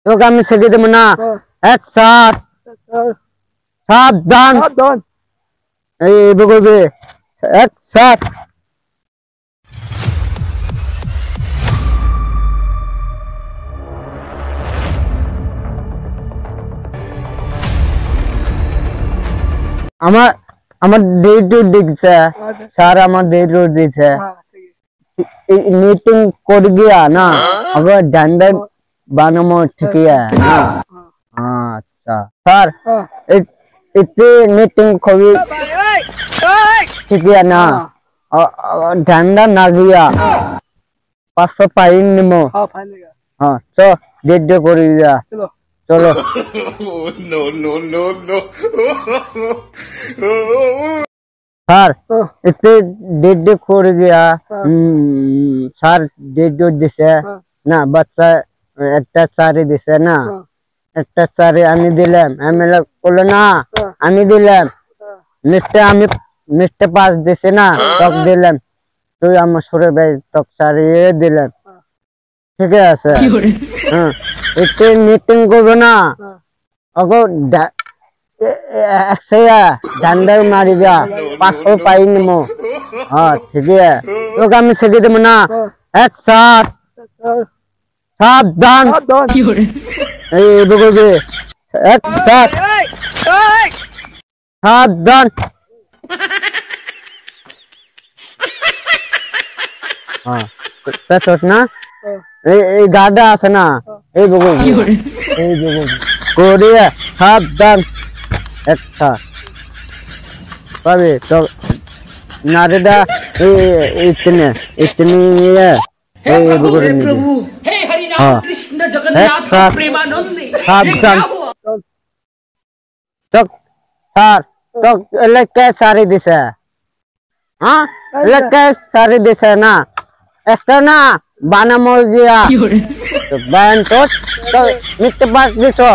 তোকে আমি শিখিয়ে দেবো না। এক সাত সাবধান এই বলবে এক সাত। আমার আমার ডেট দিচ্ছে স্যার, আমার ডেট দিচ্ছে मीटिंग कर गया ना, अगर डंडा बनामो ठीक है ना। अच्छा सर इतनी मीटिंग खोली ठीक है ना, डंडा ना गया 500 पाइन निमो। हाँ तो डेट कर गया चलो। No no no no sir इतने डेढ़ कर गया सर डेढ़ दिसे ना बच्चा एक सारी दिसे ना एक सारी आनी दिलाम एमएलए बोले ना आनी दिलाम मिस्टर पास दिसे ना तक दिलाम तो आम सरे भाई तक सारी दिलाम ठीक है सर। हाँ इतने मीटिंग करो ना अगर डंडा मारी जा 500 पाइन मो। हाँ ठीक है तो हम शिखिए देबो ना। एक सात साबधान এই বলবে এক সাত সাবধান। हाँ পেছট না এই গাডা আছে না এই বলবে কোরিয়া সাবধান। अच्छा पावे तो नारेदा इतने इतनी है हे प्रभु हे हरि राम कृष्ण जगन्नाथ प्रेमानंद ये क्या हुआ। तो सर तो लड़के सारे दिशा हाँ लड़के सारे दिशा ना ऐसा ना बाना मोल दिया तो बैन तो नित्य पास दिशा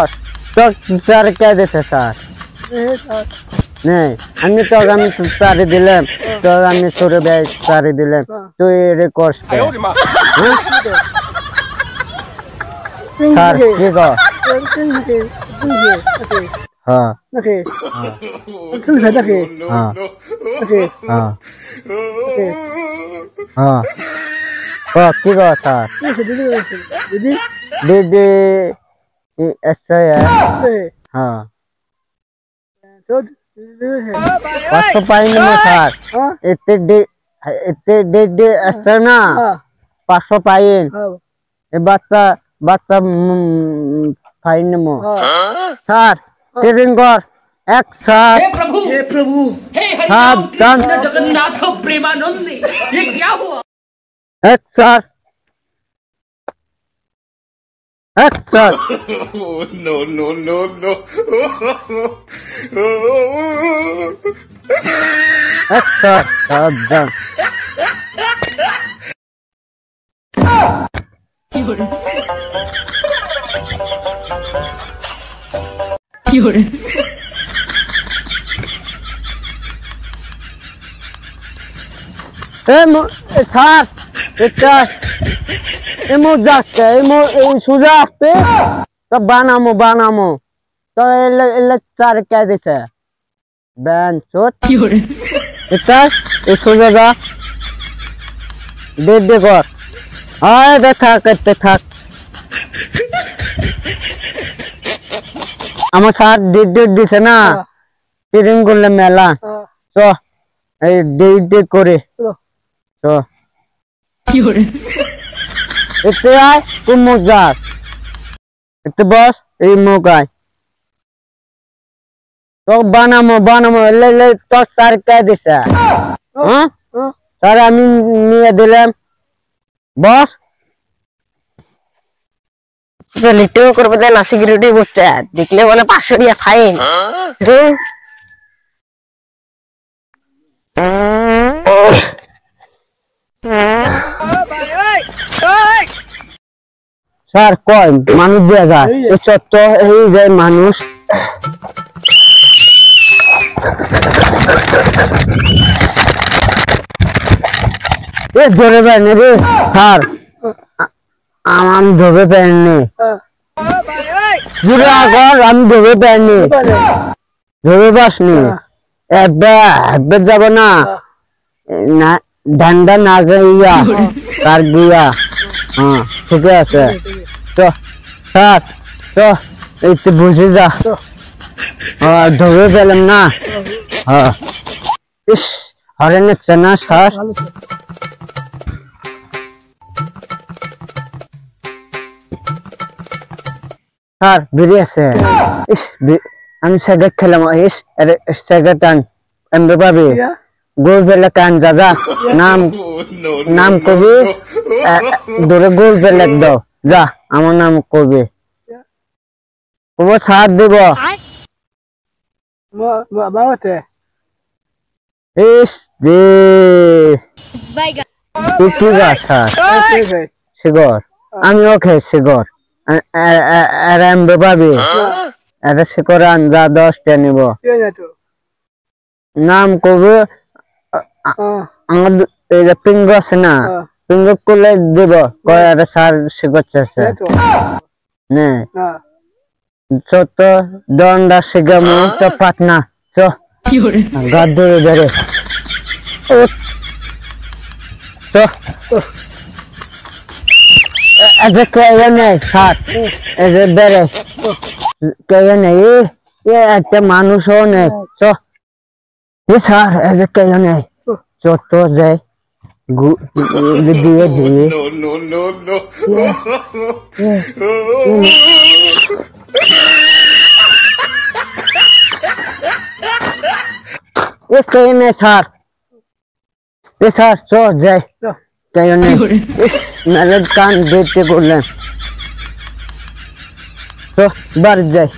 तो सर क्या दिशा सर नहीं अन्य तो हम सारे दिलेम तो हम सोरे भाई सारे दिलेम तो ये रिकॉर्ड सर ठीक है हाँ हाँ हाँ ठीक है सर दीदी ऐसा है हाँ 500 पाइन में सर इतने डेढ़ ऐसा ना 500 पाइन ये बच्चा बच्चा पाइन में सर ट्रेनिंग कर एक साथ। हे प्रभु हे हरि राम कृष्ण जगन्नाथ प्रेमानंद ये क्या हुआ। एक साथ अच्छा नो नो नो नो अच्छा सावधान सर এটা এমো যাচ্ছে এমো এই সুজা আসছে তো বানামো তো এলে চার কে দিছে ব্যান চোট এটা এই সুজা যা দে কর আয় দেখা করতে থাক আমার স্যার ডেট দিছে না ট্রেনিং করলে মেলা তো এই ডেট করে তো इतने आए तुम मुझार इतने बस ये मुकाय तो बानामो ले तो सार क्या दिशा हाँ सारे आमी निये दिलेम बस तो लिट्टू कर बदले ना सिक्योरिटी बोलते हैं दिखले वाले 500 दिया फाइन सर कौन मानुष देगा ये तो ही जाए मानुष ये जोरे पहने रे सर आम जोरे पहनने বুড়া ঘর আমি ধরে পাইনি ধরে পাসনি একবার যাব না না ধান্দা না গইয়া কার গিয়া হ্যাঁ ঠিক আছে তো স্যার তো একটু বুঝে যা ধরে পেলাম না হ্যাঁ ইস হরে নিচ্ছে না স্যার স্যার বেরিয়েছে ইস আমি সেটা খেলাম ইস সেটা টান এমনি পাবি গোল বেলা কান দাদা নাম কবি ধরে গোল বেলা দাও যা আমার নাম কবি ও সাথ দিব ইস দে কি গাছা শিগর আমিও খাই শিগর এমনি পাবি এটা শিকর আঞ্জা 10টা নিব নাম কবি আমার এই যে পিঙ্গ আছে না পিঙ্গ করলে দিব কয় একটা সার শিখাচ্ছে নে ছোট দন্ডা শিখামো তো পাটনা চ গাদ ধরে ধরে তো এসে কে নেই সার এসে বেড়ে কে নেই একটা মানুষও নেই চ স্যার এসে কে নেই ছোট যায় দিয়ে দিয়ে স্যার স্যার চ যায় কে নেই নালে কান দেখতে করলেন তো বাড়ি যাই